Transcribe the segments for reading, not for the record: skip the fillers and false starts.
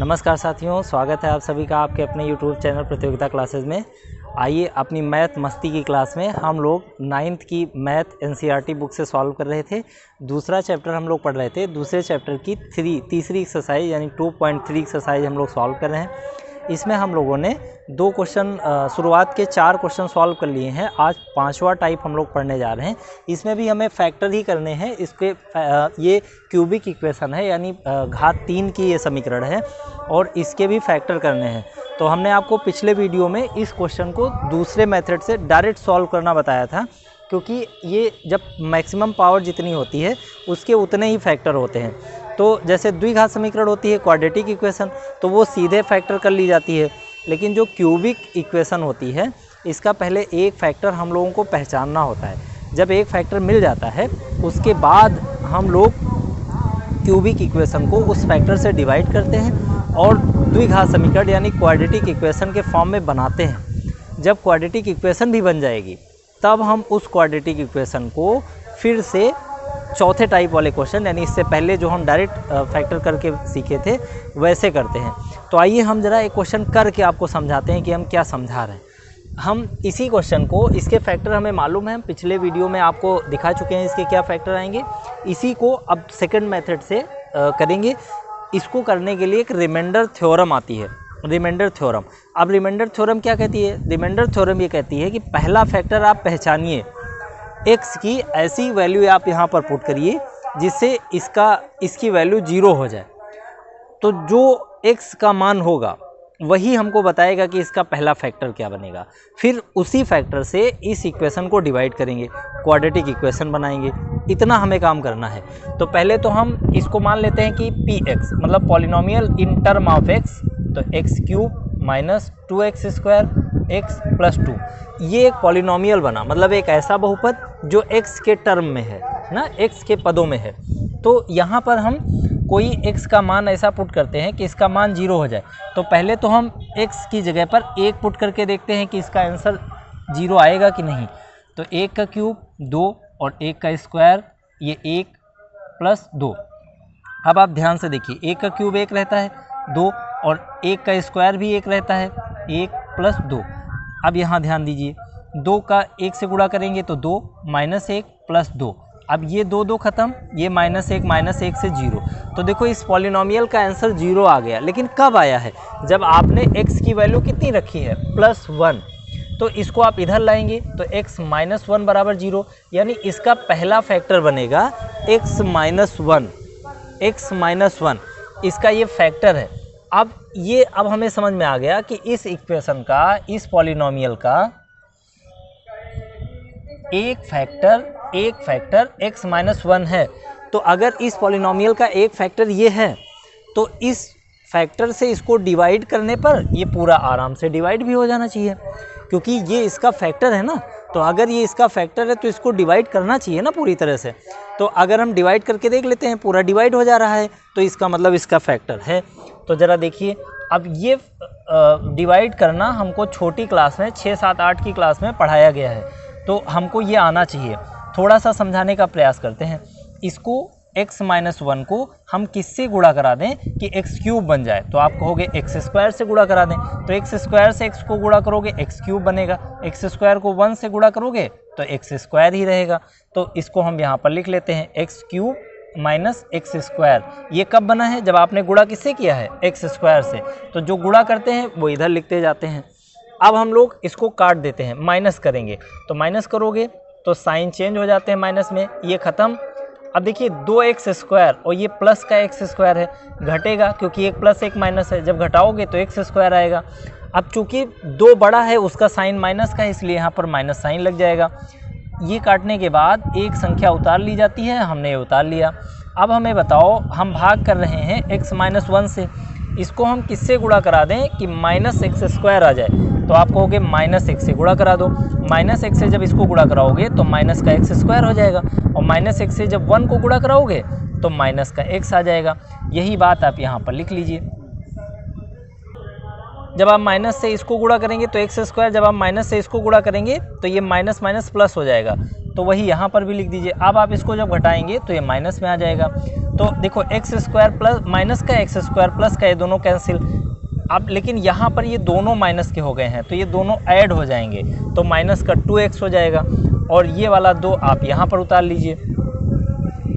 नमस्कार साथियों, स्वागत है आप सभी का आपके अपने YouTube चैनल प्रतियोगिता क्लासेस में। आइए अपनी मैथ मस्ती की क्लास में हम लोग 9th की मैथ NCERT बुक से सॉल्व कर रहे थे। दूसरा चैप्टर हम लोग पढ़ रहे थे। दूसरे चैप्टर की तीसरी एक्सरसाइज यानी 2.3 एक्सरसाइज हम लोग सॉल्व कर रहे हैं। इसमें हम लोगों ने 2 क्वेश्चन शुरुआत के 4 क्वेश्चन सॉल्व कर लिए हैं। आज 5वां टाइप हम लोग पढ़ने जा रहे हैं। इसमें भी हमें फैक्टर ही करने हैं। इसके ये क्यूबिक इक्वेशन है यानी घात 3 की ये समीकरण है और इसके भी फैक्टर करने हैं। तो हमने आपको पिछले वीडियो में इस क्वेश्चन को दूसरे मेथड से डायरेक्ट सॉल्व करना बताया था, क्योंकि ये जब मैक्सिमम पावर जितनी होती है उसके उतने ही फैक्टर होते हैं। तो जैसे द्विघात समीकरण होती है क्वाड्रेटिक इक्वेशन, तो वो सीधे फैक्टर कर ली जाती है। लेकिन जो क्यूबिक इक्वेशन होती है इसका पहले एक फैक्टर हम लोगों को पहचानना होता है। जब एक फैक्टर मिल जाता है उसके बाद हम लोग क्यूबिक इक्वेशन को उस फैक्टर से डिवाइड करते हैं और द्विघात समीकरण यानी क्वाड्रेटिक इक्वेशन के फॉर्म में बनाते हैं। जब क्वाड्रेटिक इक्वेशन भी बन जाएगी तब हम उस क्वाड्रेटिक इक्वेशन को फिर से चौथे टाइप वाले क्वेश्चन यानी इससे पहले जो हम डायरेक्ट फैक्टर करके सीखे थे वैसे करते हैं। तो आइए हम ज़रा एक क्वेश्चन करके आपको समझाते हैं कि हम क्या समझा रहे हैं। हम इसी क्वेश्चन को, इसके फैक्टर हमें मालूम है, हम पिछले वीडियो में आपको दिखा चुके हैं इसके क्या फैक्टर आएंगे। इसी को अब सेकंड मेथड से करेंगे। इसको करने के लिए एक रिमाइंडर थ्योरम आती है, रिमाइंडर थ्योरम। अब रिमाइंडर थ्योरम क्या कहती है? रिमाइंडर थ्योरम ये कहती है कि पहला फैक्टर आप पहचानिए, x की ऐसी वैल्यू आप यहाँ पर पुट करिए जिससे इसकी वैल्यू 0 हो जाए। तो जो x का मान होगा वही हमको बताएगा कि इसका पहला फैक्टर क्या बनेगा। फिर उसी फैक्टर से इस इक्वेशन को डिवाइड करेंगे, क्वाड्रेटिक इक्वेशन बनाएंगे। इतना हमें काम करना है। तो पहले तो हम इसको मान लेते हैं कि px मतलब polynomial in term of x, तो x³ minus 2x² x plus 2, ये एक पॉलिनोमियल बना, मतलब एक ऐसा बहुपद जो x के टर्म में है ना, x के पदों में है। तो यहाँ पर हम कोई x का मान ऐसा पुट करते हैं कि इसका मान 0 हो जाए। तो पहले तो हम x की जगह पर 1 पुट करके देखते हैं कि इसका आंसर 0 आएगा कि नहीं। तो 1 का क्यूब 2 और 1 का स्क्वायर ये 1 प्लस 2। अब आप ध्यान से देखिए, 1 का क्यूब 1 रहता है 2 और 1 का स्क्वायर भी 1 रहता है 1 प्लस 2। अब यहाँ ध्यान दीजिए, 2 का 1 से गुणा करेंगे तो 2 माइनस 1 प्लस 2। अब ये 2 खत्म, ये माइनस 1 से 0। तो देखो इस पॉलिनोमियल का आंसर 0 आ गया। लेकिन कब आया है? जब आपने x की वैल्यू कितनी रखी है? +1। तो इसको आप इधर लाएंगे तो x - 1 बराबर 0, यानी इसका पहला फैक्टर बनेगा x - 1। x - 1 इसका ये फैक्टर है। अब हमें समझ में आ गया कि इस इक्वेशन का, इस पॉलिनोमियल का एक फैक्टर x - 1 है। तो अगर इस पॉलिनोमियल का एक फैक्टर ये है तो इस फैक्टर से इसको डिवाइड करने पर ये पूरा आराम से डिवाइड भी हो जाना चाहिए, क्योंकि ये इसका फैक्टर है ना। तो अगर ये इसका फैक्टर है तो इसको डिवाइड करना चाहिए ना पूरी तरह से। तो अगर हम डिवाइड करके देख लेते हैं, पूरा डिवाइड हो जा रहा है, तो इसका मतलब इसका फैक्टर है। तो ज़रा देखिए, अब ये डिवाइड करना हमको छोटी क्लास में 6, 7, 8 की क्लास में पढ़ाया गया है, तो हमको ये आना चाहिए। थोड़ा सा समझाने का प्रयास करते हैं। इसको x - 1 को हम किससे गुणा करा दें कि x³ बन जाए? तो आप कहोगे x² से गुणा करा दें। तो x² से x को गुणा करोगे x³ बनेगा, x² को 1 से गुणा करोगे तो x² ही रहेगा। तो इसको हम यहाँ पर लिख लेते हैं x³ माइनस x²। ये कब बना है? जब आपने गुणा किससे किया है? x² से। तो जो गुणा करते हैं वो इधर लिखते जाते हैं। अब हम लोग इसको काट देते हैं, माइनस करेंगे। तो माइनस करोगे तो साइन चेंज हो जाते हैं माइनस में, ये ख़त्म। अब देखिए 2x² और ये प्लस का x² है, घटेगा क्योंकि 1 + 1 माइनस है। जब घटाओगे तो x² आएगा। अब चूंकि 2 बड़ा है उसका साइन माइनस का है, इसलिए यहाँ पर माइनस साइन लग जाएगा। ये काटने के बाद एक संख्या उतार ली जाती है, हमने ये उतार लिया। अब हमें बताओ, हम भाग कर रहे हैं x - 1 से, इसको हम किससे गुणा करा दें कि -x² आ जाए? तो आप कहोगे -x से गुणा करा दो। -x से जब इसको गुणा कराओगे तो माइनस का x² हो जाएगा, और -x से जब 1 को गुणा कराओगे तो माइनस का x आ जाएगा। यही बात आप यहाँ पर लिख लीजिए। जब आप माइनस से इसको गुणा करेंगे तो x², जब आप माइनस से इसको गुणा करेंगे तो ये माइनस माइनस प्लस हो जाएगा। तो वही यहाँ पर भी लिख दीजिए। अब आप इसको जब घटाएंगे तो ये माइनस में आ जाएगा। तो देखो एक्स स्क्वायर प्लस माइनस का एक्स स्क्वायर प्लस का ये दोनों कैंसिल। अब लेकिन यहाँ पर ये दोनों माइनस के हो गए हैं तो ये दोनों ऐड हो जाएंगे, तो माइनस का 2x हो जाएगा और ये वाला 2 आप यहाँ पर उतार लीजिए,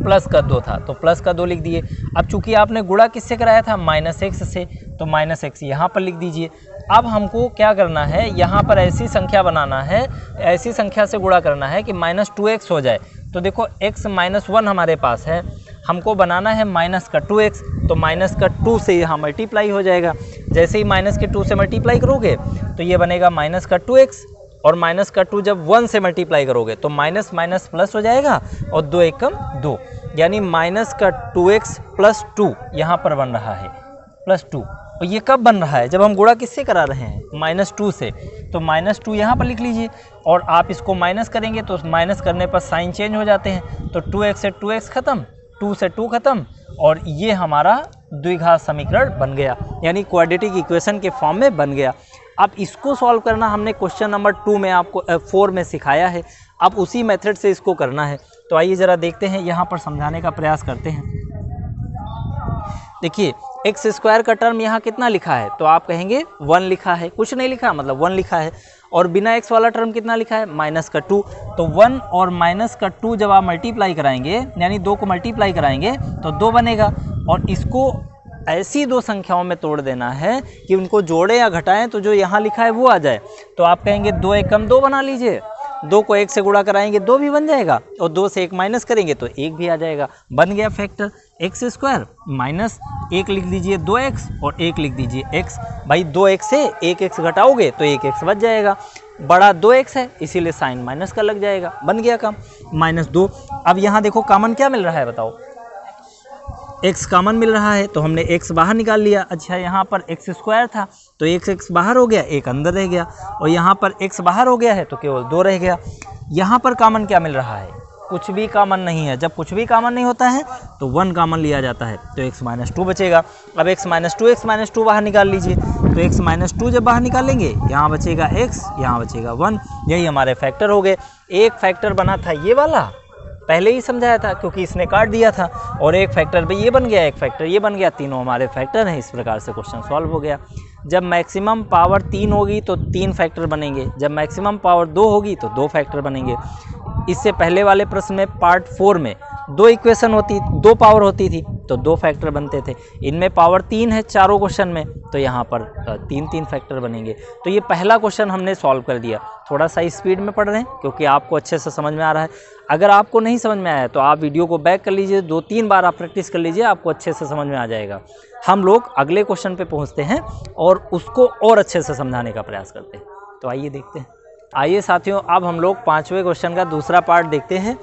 प्लस का 2 था तो प्लस का 2 लिख दिए। अब चूंकि आपने गुणा किससे कराया था, -x से, तो -x यहाँ पर लिख दीजिए। अब हमको क्या करना है, यहाँ पर ऐसी संख्या बनाना है, ऐसी संख्या से गुणा करना है कि -2x हो जाए। तो देखो x -1 हमारे पास है, हमको बनाना है माइनस का 2x, तो माइनस का 2 से यहाँ मल्टीप्लाई हो जाएगा। जैसे ही माइनस के 2 से मल्टीप्लाई करोगे तो ये बनेगा माइनस का 2x, और माइनस का 2 जब 1 से मल्टीप्लाई करोगे तो माइनस माइनस प्लस हो जाएगा और 2 एकम 2, यानी माइनस का 2x प्लस 2 यहाँ पर बन रहा है, प्लस 2। और ये कब बन रहा है, जब हम गुणा किससे करा रहे हैं, -2 से, तो -2 यहाँ पर लिख लीजिए। और आप इसको माइनस करेंगे तो माइनस करने पर साइन चेंज हो जाते हैं, तो 2x से 2x खत्म, 2 से 2 खत्म, और ये हमारा द्विघात समीकरण बन गया, यानी क्वाड्रेटिक इक्वेशन के फॉर्म में बन गया। अब इसको सॉल्व करना हमने क्वेश्चन नंबर 2 में आपको 4 में सिखाया है, अब उसी मेथड से इसको करना है। तो आइए ज़रा देखते हैं, यहाँ पर समझाने का प्रयास करते हैं। देखिए एक्स स्क्वायर का टर्म यहाँ कितना लिखा है, तो आप कहेंगे 1 लिखा है, कुछ नहीं लिखा मतलब 1 लिखा है। और बिना x वाला टर्म कितना लिखा है, माइनस का 2, तो 1 और माइनस का 2 जब आप मल्टीप्लाई कराएंगे, यानी 2 को मल्टीप्लाई कराएंगे तो 2 बनेगा। और इसको ऐसी दो संख्याओं में तोड़ देना है कि उनको जोड़ें या घटाएं तो जो यहाँ लिखा है वो आ जाए। तो आप कहेंगे 2 एकम 2 बना लीजिए, 2 को 1 से गुणा कराएंगे 2 भी बन जाएगा, और 2 से 1 माइनस करेंगे तो 1 भी आ जाएगा, बन गया फैक्टर एक्स स्क्वायर माइनस 1 लिख दीजिए 2x और 1 लिख दीजिए x। भाई 2x से 1x घटाओगे तो 1x बच जाएगा, बड़ा 2x है इसीलिए साइन माइनस का लग जाएगा, बन गया काम -2। अब यहाँ देखो कॉमन क्या मिल रहा है बताओ, x कॉमन मिल रहा है तो हमने x बाहर निकाल लिया। अच्छा यहाँ पर x स्क्वायर था तो x बाहर हो गया, 1 अंदर रह गया, और यहाँ पर x बाहर हो गया है तो केवल 2 रह गया। यहाँ पर कॉमन क्या मिल रहा है, कुछ भी कॉमन नहीं है। जब कुछ भी कॉमन नहीं होता है तो 1 कॉमन लिया जाता है, तो x -2 बचेगा। अब x -2 बाहर निकाल लीजिए, तो x -2 जब बाहर निकालेंगे यहाँ बचेगा x, यहाँ बचेगा 1, यही हमारे फैक्टर हो गए। एक फैक्टर बना था ये वाला, पहले ही समझाया था क्योंकि इसने काट दिया था, और एक फैक्टर भी ये बन गया, एक फैक्टर ये बन गया, तीनों हमारे फैक्टर हैं। इस प्रकार से क्वेश्चन सॉल्व हो गया। जब मैक्सिमम पावर 3 होगी तो 3 फैक्टर बनेंगे, जब मैक्सिमम पावर 2 होगी तो 2 फैक्टर बनेंगे। इससे पहले वाले प्रश्न में पार्ट 4 में 2 इक्वेशन होती, 2 पावर होती थी तो 2 फैक्टर बनते थे। इनमें पावर 3 है चारों क्वेश्चन में, तो यहाँ पर 3 फैक्टर बनेंगे। तो ये पहला क्वेश्चन हमने सॉल्व कर दिया। थोड़ा सा स्पीड में पढ़ रहे हैं क्योंकि आपको अच्छे से समझ में आ रहा है। अगर आपको नहीं समझ में आया तो आप वीडियो को बैक कर लीजिए, 2-3 बार आप प्रैक्टिस कर लीजिए, आपको अच्छे से समझ में आ जाएगा। हम लोग अगले क्वेश्चन पे पहुँचते हैं और उसको और अच्छे से समझाने का प्रयास करते हैं। तो आइए देखते हैं। आइए साथियों, अब हम लोग 5वें क्वेश्चन का दूसरा पार्ट देखते हैं।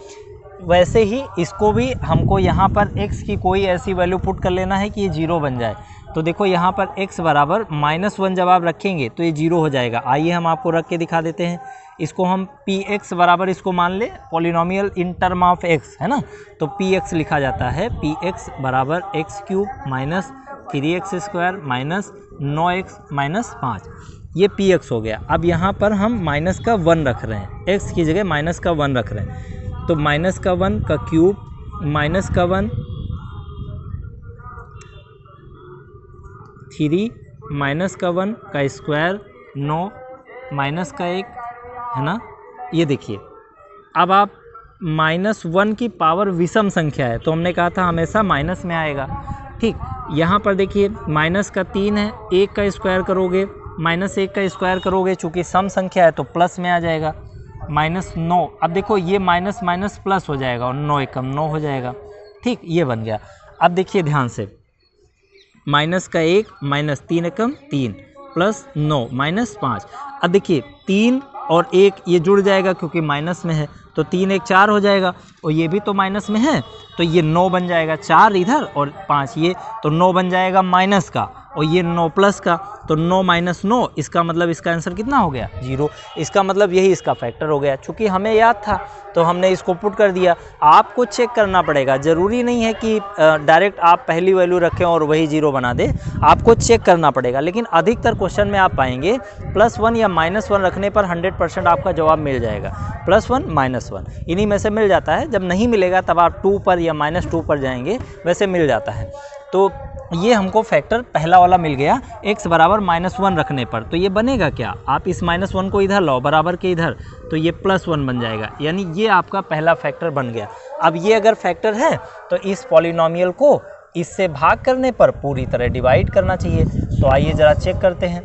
वैसे ही इसको भी हमको यहाँ पर x की कोई ऐसी वैल्यू पुट कर लेना है कि ये 0 बन जाए। तो देखो यहाँ पर x बराबर -1 जब आप रखेंगे तो ये 0 हो जाएगा। आइए हम आपको रख के दिखा देते हैं। इसको हम px बराबर इसको मान ले polynomial in term of x, है ना, तो px लिखा जाता है px बराबर x³ minus 3x² minus 9x minus 5, ये px हो गया। अब यहाँ पर हम माइनस का 1 रख रहे हैं, x की जगह माइनस का 1 रख रहे हैं, तो माइनस का 1 का क्यूब माइनस का 1 3 माइनस का 1 का स्क्वायर 9 माइनस का 1, है ना। ये देखिए, अब आप -1 की पावर विषम संख्या है तो हमने कहा था हमेशा माइनस में आएगा, ठीक। यहाँ पर देखिए माइनस का 3 है, 1 का स्क्वायर करोगे -1 का स्क्वायर करोगे, चूँकि सम संख्या है तो प्लस में आ जाएगा, -9। अब देखो ये माइनस माइनस प्लस हो जाएगा और 9 एकम 9 हो जाएगा, ठीक, ये बन गया। अब देखिए ध्यान से, माइनस का 1 माइनस 3 एकम 3 प्लस 9 माइनस 5। अब देखिए 3 और 1 ये जुड़ जाएगा क्योंकि माइनस में है, तो 3 1 4 हो जाएगा, और ये भी तो माइनस में है तो ये 9 बन जाएगा, 4 इधर और 5 ये, तो 9 बन जाएगा माइनस का, और ये 9 प्लस का, तो 9 माइनस 9, इसका मतलब इसका आंसर कितना हो गया 0। इसका मतलब यही इसका फैक्टर हो गया। चूँकि हमें याद था तो हमने इसको पुट कर दिया। आपको चेक करना पड़ेगा, ज़रूरी नहीं है कि डायरेक्ट आप पहली वैल्यू रखें और वही 0 बना दें, आपको चेक करना पड़ेगा। लेकिन अधिकतर क्वेश्चन में आप पाएंगे +1 या -1 रखने पर 100% आपका जवाब मिल जाएगा। +1 -1 इन्हीं में से मिल जाता है। जब नहीं मिलेगा तब आप 2 पर या -2 पर जाएंगे, वैसे मिल जाता है। तो ये हमको फैक्टर पहला वाला मिल गया x बराबर -1 रखने पर। तो ये बनेगा क्या, आप इस -1 को इधर लाओ बराबर के इधर, तो ये +1 बन जाएगा, यानी ये आपका पहला फैक्टर बन गया। अब ये अगर फैक्टर है तो इस पॉलिनोमियल को इससे भाग करने पर पूरी तरह डिवाइड करना चाहिए। तो आइए ज़रा चेक करते हैं,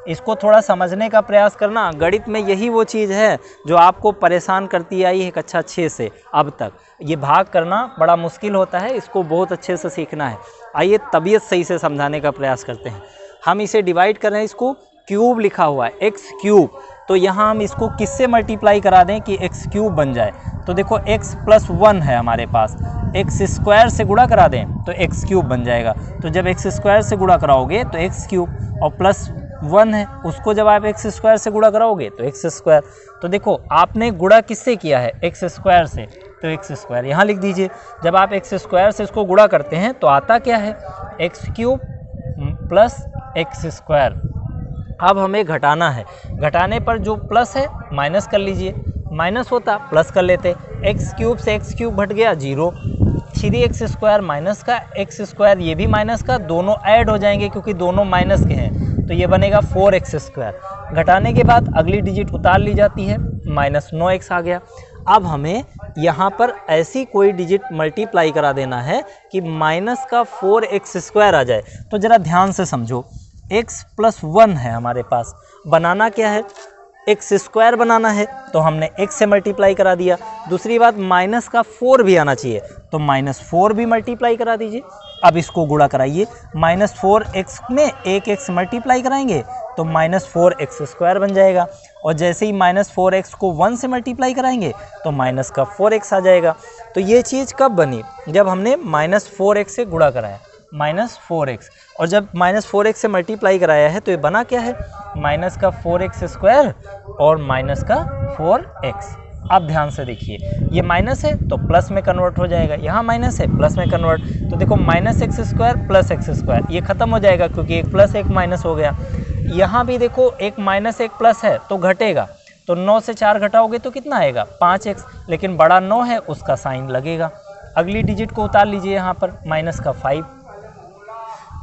इसको थोड़ा समझने का प्रयास करना। गणित में यही वो चीज़ है जो आपको परेशान करती आई है कक्षा 6 से अब तक। ये भाग करना बड़ा मुश्किल होता है, इसको बहुत अच्छे से सीखना है। आइए तबीयत सही से समझाने का प्रयास करते हैं। हम इसे डिवाइड कर रहे हैं, इसको क्यूब लिखा हुआ है x क्यूब, तो यहाँ हम इसको किससे मल्टीप्लाई करा दें कि x क्यूब बन जाए। तो देखो x +1 है हमारे पास, x स्क्वायर से गुणा करा दें तो x क्यूब बन जाएगा। तो जब x स्क्वायर से गुणा कराओगे तो x क्यूब, और +1 है उसको जब आप x स्क्वायर से गुणा कराओगे तो x स्क्वायर। तो देखो आपने गुणा किससे किया है, x स्क्वायर से, तो x स्क्वायर यहाँ लिख दीजिए। जब आप x स्क्वायर से इसको गुणा करते हैं तो आता क्या है x cube plus x square. अब हमें घटाना है, घटाने पर जो प्लस है माइनस कर लीजिए, माइनस होता प्लस कर लेते। x क्यूब से x क्यूब घट गया 0, 3x स्क्वायर माइनस का x स्क्वायर, ये भी माइनस का, दोनों ऐड हो जाएंगे क्योंकि दोनों माइनस के हैं, तो ये बनेगा 4x स्क्वायर। घटाने के बाद अगली डिजिट उतार ली जाती है, -9x आ गया। अब हमें यहाँ पर ऐसी कोई डिजिट मल्टीप्लाई करा देना है कि माइनस का 4x स्क्वायर आ जाए। तो ज़रा ध्यान से समझो, x +1 है हमारे पास, बनाना क्या है x स्क्वायर बनाना है, तो हमने x से मल्टीप्लाई करा दिया। दूसरी बात माइनस का 4 भी आना चाहिए, तो -4 भी मल्टीप्लाई करा दीजिए। अब इसको गुणा कराइए, -4x में एक x मल्टीप्लाई कराएंगे तो -4x स्क्वायर बन जाएगा। और जैसे ही -4x को 1 से मल्टीप्लाई कराएंगे तो -4x आ जाएगा। तो ये चीज़ कब बनी, जब हमने -4x से गुणा कराया, -4x, और जब -4x से मल्टीप्लाई कराया है तो ये बना क्या है -4x स्क्वायर और -4x। अब ध्यान से देखिए, ये माइनस है तो प्लस में कन्वर्ट हो जाएगा, यहाँ माइनस है प्लस में कन्वर्ट, तो देखो -x square plus x square, ये खत्म हो जाएगा क्योंकि एक प्लस एक माइनस हो गया। यहाँ भी देखो एक माइनस एक प्लस है तो घटेगा, तो 9 से 4 घटाओगे तो कितना आएगा 5x, लेकिन बड़ा 9 है उसका साइन लगेगा। अगली डिजिट को उतार लीजिए यहाँ पर, -5।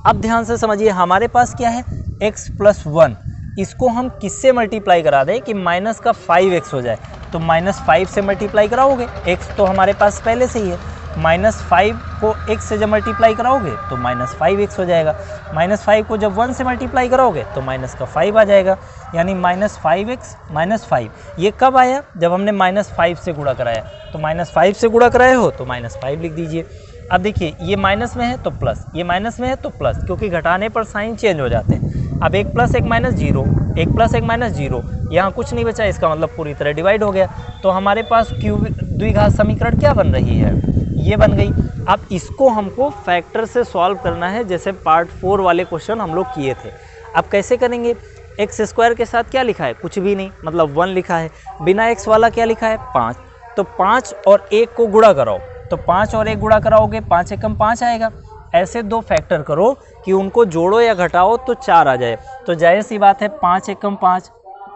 अब ध्यान से समझिए, हमारे पास क्या है x +1, इसको हम किससे मल्टीप्लाई करा दें कि -5x हो जाए। तो -5 से मल्टीप्लाई कराओगे, x तो हमारे पास पहले से ही है, -5 को x से जब मल्टीप्लाई कराओगे तो -5x हो जाएगा। -5 को जब 1 से मल्टीप्लाई कराओगे तो -5 आ जाएगा, यानी -5x -5। ये कब आया, जब हमने -5 से गुणा कराया। तो -5 से गुणा कराए हो तो -5 लिख दीजिए। अब देखिए ये माइनस में है तो प्लस, ये माइनस में है तो प्लस, क्योंकि घटाने पर साइन चेंज हो जाते हैं। अब एक प्लस एक माइनस 0, एक प्लस एक माइनस 0, यहाँ कुछ नहीं बचा, इसका मतलब पूरी तरह डिवाइड हो गया। तो हमारे पास क्यूब द्विघात समीकरण क्या बन रही है, ये बन गई। अब इसको हमको फैक्टर से सॉल्व करना है, जैसे पार्ट 4 वाले क्वेश्चन हम लोग किए थे। अब कैसे करेंगे, एक्स स्क्वायर के साथ क्या लिखा है, कुछ भी नहीं, मतलब 1 लिखा है। बिना एक्स वाला क्या लिखा है 5, तो 5 और 1 को गुणा कराओ, तो 5 और 1 गुणा कराओगे 5 एकम 5 आएगा। ऐसे दो फैक्टर करो कि उनको जोड़ो या घटाओ तो 4 आ जाए। तो जाहिर सी बात है 5 एकम 5,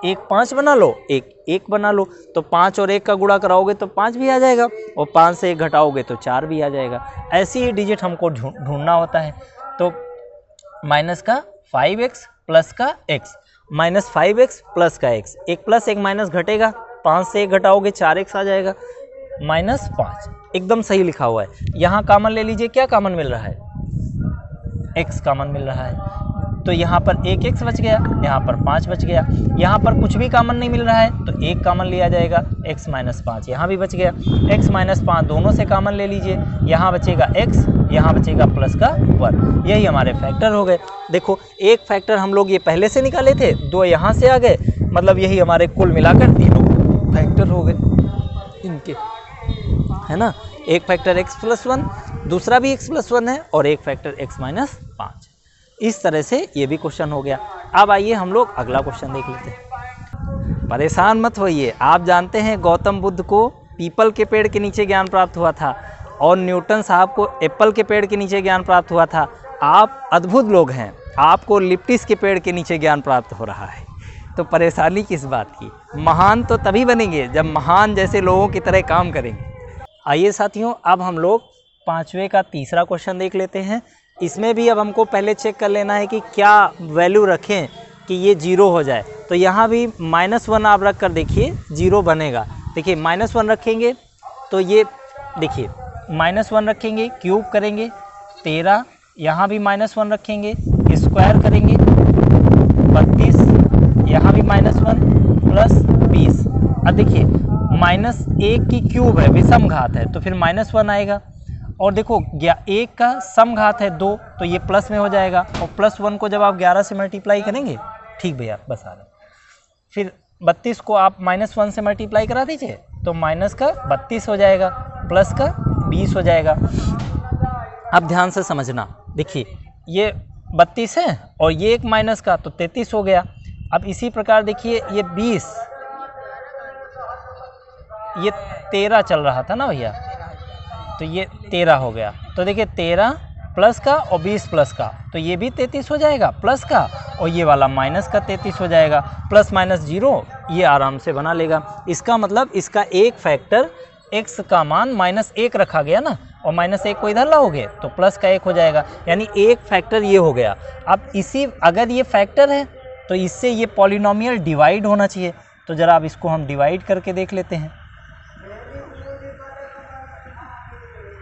एक 5 बना लो, एक 1 बना लो, तो 5 और 1 का गुणा कराओगे तो 5 भी आ जाएगा, और 5 से 1 घटाओगे तो 4 भी आ जाएगा। ऐसी ही डिजिट हमको ढूंढना होता है। तो माइनस का 5x प्लस का x, माइनस 5x प्लस का x, एक प्लस एक माइनस घटेगा, 5 से 1 घटाओगे 4x आ जाएगा, -5। एकदम सही लिखा हुआ है। यहाँ कॉमन ले लीजिए, क्या कॉमन मिल रहा है, x कॉमन मिल रहा है, तो यहाँ पर 1x बच गया, यहाँ पर 5 बच गया। यहाँ पर कुछ भी कॉमन नहीं मिल रहा है तो 1 कॉमन लिया जाएगा, x - 5 यहाँ भी बच गया, x - 5 दोनों से कॉमन ले लीजिए, यहाँ बचेगा x, यहाँ बचेगा प्लस का 1। यही हमारे फैक्टर हो गए। देखो एक फैक्टर हम लोग ये पहले से निकाले थे, 2 यहाँ से आ गए, मतलब यही हमारे कुल मिलाकर तीनों फैक्टर हो गए इनके, है ना। एक फैक्टर x + 1, दूसरा भी x + 1 है, और एक फैक्टर x - 5। इस तरह से ये भी क्वेश्चन हो गया। अब आइए हम लोग अगला क्वेश्चन देख लेते हैं। परेशान मत होइए, आप जानते हैं गौतम बुद्ध को पीपल के पेड़ के नीचे ज्ञान प्राप्त हुआ था और न्यूटन साहब को एप्पल के पेड़ के नीचे ज्ञान प्राप्त हुआ था। आप अद्भुत लोग हैं, आपको लिप्टिस के पेड़ के नीचे ज्ञान प्राप्त हो रहा है। तो परेशानी किस बात की? महान तो तभी बनेंगे जब महान जैसे लोगों की तरह काम करेंगे। आइए साथियों, अब हम लोग 5वें का तीसरा क्वेश्चन देख लेते हैं। इसमें भी अब हमको पहले चेक कर लेना है कि क्या वैल्यू रखें कि ये 0 हो जाए। तो यहाँ भी -1 आप रख कर देखिए 0 बनेगा। देखिए -1 रखेंगे तो ये देखिए -1 रखेंगे, क्यूब करेंगे 13, यहाँ भी -1 रखेंगे, स्क्वायर करेंगे 32, यहाँ भी -1 प्लस 20। अब देखिए -1 की क्यूब है, विषम घात है, तो फिर -1 आएगा। और देखो 1 का सम घात है 2, तो ये प्लस में हो जाएगा। और +1 को जब आप 11 से मल्टीप्लाई करेंगे, ठीक भैया बस आ रहा, फिर 32 को आप -1 से मल्टीप्लाई करा दीजिए तो माइनस का 32 हो जाएगा, प्लस का 20 हो जाएगा। अब ध्यान से समझना, देखिए ये 32 है और ये एक माइनस का तो 33 हो गया। अब इसी प्रकार देखिए ये 20, ये 13 चल रहा था ना भैया, तो ये 13 हो गया। तो देखिए 13 प्लस का और 20 प्लस का, तो ये भी 33 हो जाएगा प्लस का, और ये वाला माइनस का 33 हो जाएगा। प्लस माइनस 0 ये आराम से बना लेगा। इसका मतलब इसका एक फैक्टर x का मान -1 रखा गया ना, और -1 को इधर लाओगे तो प्लस का 1 हो जाएगा, यानी एक फैक्टर ये हो गया। अब इसी अगर ये फैक्टर है तो इससे ये पॉलिनोमियल डिवाइड होना चाहिए। तो ज़रा अब इसको हम डिवाइड करके देख लेते हैं।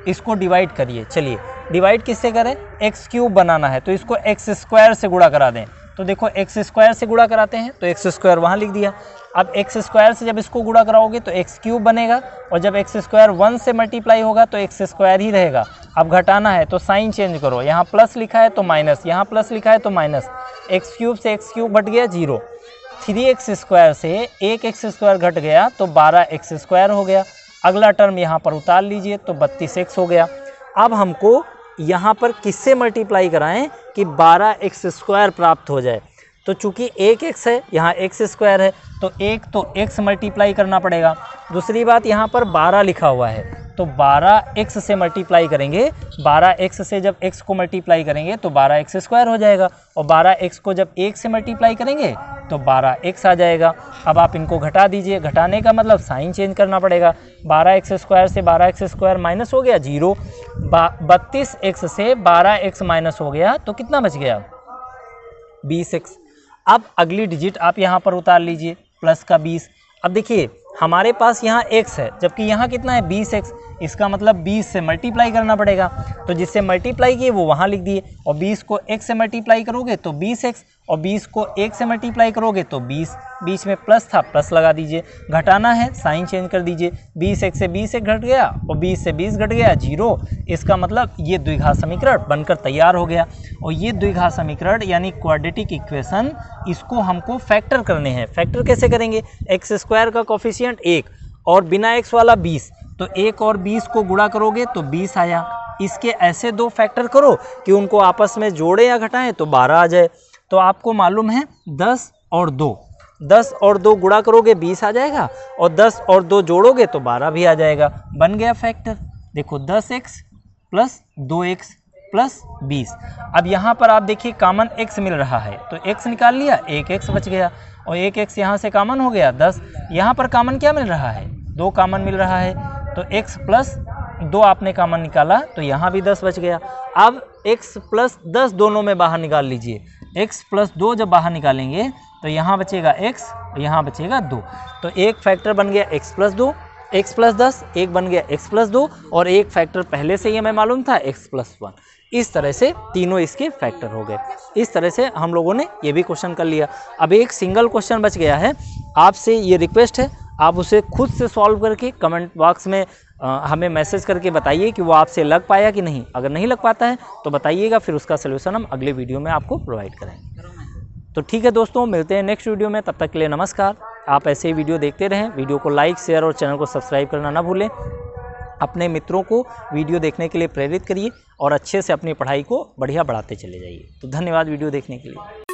इसको डिवाइड करिए, चलिए डिवाइड किससे करें? x³ बनाना है तो इसको x² से गुणा करा दें। तो देखो x² से गुणा कराते हैं तो x² वहाँ लिख दिया। अब x² से जब इसको गुणा कराओगे तो x³ बनेगा, और जब x² 1 से मल्टीप्लाई होगा तो x² ही रहेगा। अब घटाना है तो साइन चेंज करो, यहाँ प्लस लिखा है तो माइनस, यहाँ प्लस लिखा है तो माइनस। x³ से x³ घट गया 0, 3x² से 1x² घट गया तो 12x² हो गया। अगला टर्म यहाँ पर उतार लीजिए तो 32x हो गया। अब हमको यहाँ पर किससे मल्टीप्लाई कराएं कि 12x² प्राप्त हो जाए? तो चूंकि 1x है, यहाँ x² है, तो एक तो x मल्टीप्लाई करना पड़ेगा। दूसरी बात यहाँ पर 12 लिखा हुआ है, तो 12x से मल्टीप्लाई करेंगे। 12x से जब x को मल्टीप्लाई करेंगे तो 12x² हो जाएगा, और 12x को जब 1 से मल्टीप्लाई करेंगे तो 12x आ जाएगा। अब आप इनको घटा दीजिए, घटाने का मतलब साइन चेंज करना पड़ेगा। 12x² से 12x² माइनस हो गया 0, 32x से 12x माइनस हो गया तो कितना बच गया? 20x। अब अगली डिजिट आप यहाँ पर उतार लीजिए, प्लस का 20। अब देखिए हमारे पास यहाँ x है, जबकि यहाँ कितना है 20x, इसका मतलब 20 से मल्टीप्लाई करना पड़ेगा। तो जिससे मल्टीप्लाई किए वो वहाँ लिख दिए, और 20 को x से मल्टीप्लाई करोगे तो 20x, और 20 को 1 से मल्टीप्लाई करोगे तो 20, बीच में प्लस था प्लस लगा दीजिए। घटाना है साइन चेंज कर दीजिए, 20x से 20x घट गया और 20 से 20 घट गया 0। इसका मतलब ये द्विघात समीकरण बनकर तैयार हो गया। और ये द्विघात समीकरण यानी क्वाड्रेटिक इक्वेशन, इसको हमको फैक्टर करने हैं। फैक्टर कैसे करेंगे? x² का कोफिशिएंट 1 और बिना x वाला 20, तो 1 और 20 को गुणा करोगे तो 20 आया। इसके ऐसे दो फैक्टर करो कि उनको आपस में जोड़े या घटाएं तो 12 आ जाए। तो आपको मालूम है 10 और 2 गुणा करोगे 20 आ जाएगा, और 10 और 2 जोड़ोगे तो 12 भी आ जाएगा। बन गया फैक्टर। देखो 10x प्लस 2x प्लस 20। अब यहाँ पर आप देखिए कॉमन x मिल रहा है, तो x निकाल लिया, 1x बच गया, और 1x यहाँ से कॉमन हो गया 10। यहाँ पर कॉमन क्या मिल रहा है? 2 कॉमन मिल रहा है, तो x प्लस 2 आपने कॉमन निकाला तो यहाँ भी 10 बच गया। अब x प्लस 10 दोनों में बाहर निकाल लीजिए। x प्लस 2 जब बाहर निकालेंगे तो यहाँ बचेगा x और यहाँ बचेगा 2। तो एक फैक्टर बन गया x प्लस 2, x प्लस 10, एक बन गया x प्लस 2, और एक फैक्टर पहले से ही हमें मालूम था x प्लस 1। इस तरह से तीनों इसके फैक्टर हो गए। इस तरह से हम लोगों ने ये भी क्वेश्चन कर लिया। अब एक सिंगल क्वेश्चन बच गया है, आपसे ये रिक्वेस्ट है आप उसे खुद से सॉल्व करके कमेंट बॉक्स में हमें मैसेज करके बताइए कि वो आपसे लग पाया कि नहीं। अगर नहीं लग पाता है तो बताइएगा, फिर उसका सलूशन हम अगले वीडियो में आपको प्रोवाइड करेंगे। तो ठीक है दोस्तों, मिलते हैं नेक्स्ट वीडियो में। तब तक के लिए नमस्कार। आप ऐसे ही वीडियो देखते रहें। वीडियो को लाइक, शेयर और चैनल को सब्सक्राइब करना ना भूलें। अपने मित्रों को वीडियो देखने के लिए प्रेरित करिए और अच्छे से अपनी पढ़ाई को बढ़िया बढ़ाते चले जाइए। तो धन्यवाद वीडियो देखने के लिए।